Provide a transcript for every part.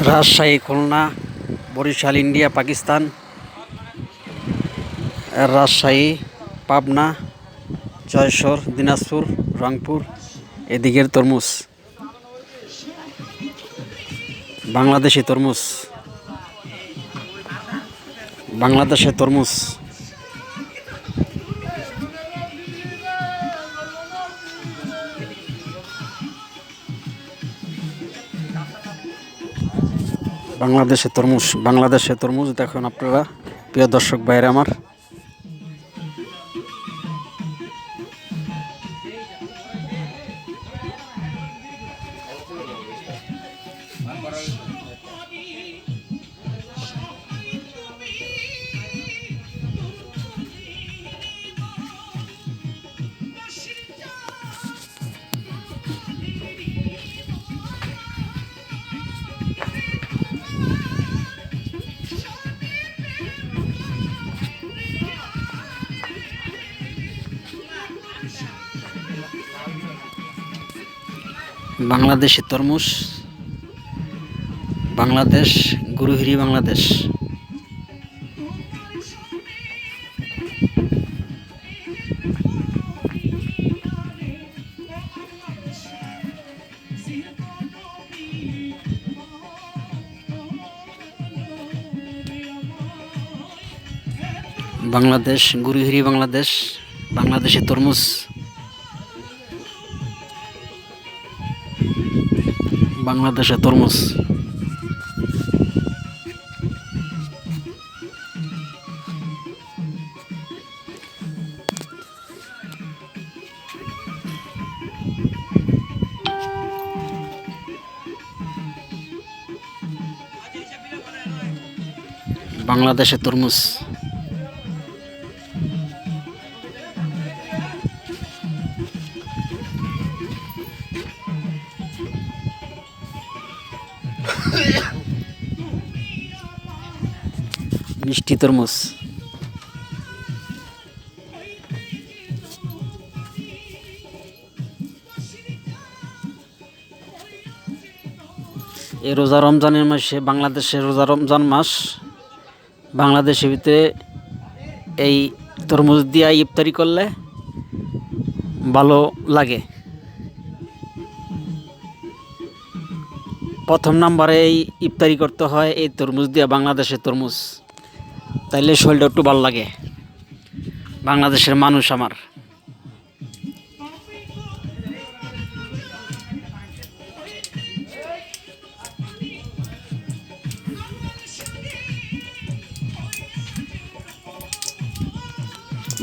Rajshahi, Khulna, Barishal, India, Pakistan, Rajshahi, Pabna, জয়সর, Dinajpur, Rangpur এদিকের তরমুজ। বাংলাদেশি তরমুজ, বাংলাদেশের তরমুজ। বাংলাদেশের তরমুজ দেখুন আপনারা, প্রিয় দর্শক ভাইরা আমার। বাংলাদেশি তরমুজ, বাংলাদেশ, গুরুহিরি বাংলাদেশ। বাংলাদেশ, গুরুহিরি বাংলাদেশ, বাংলাদেশি তরমুজ। বাংলাদেশের তরমুজ। বাংলাদেশের তরমুজ। মিষ্টি তরমুজ। এই রোজা রমজানের মাসে, বাংলাদেশের রোজা রমজান মাস, বাংলাদেশের ভিতরে এই তরমুজ দিয়া ইফতারি করলে ভালো লাগে। প্রথম নাম্বারে এই ইফতারি করতে হয় এই তরমুজ দিয়া, বাংলাদেশের তরমুজ। তাইলে শরীরটা একটু ভালো লাগে। বাংলাদেশের মানুষ আমার।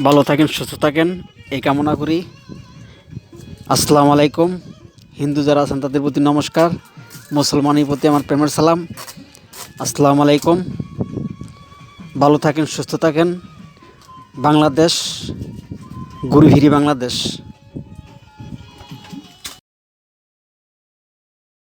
ভালো থাকেন, সুস্থ থাকেন, এই কামনা করি। আসসালামু আলাইকুম। হিন্দু যারা আছেন তাদের প্রতি নমস্কার, মুসলমানের প্রতি আমার প্রেমের সালাম। আসসালামু আলাইকুম। ভালো থাকেন, সুস্থ থাকেন। বাংলাদেশ, গুরুহিরি বাংলাদেশ।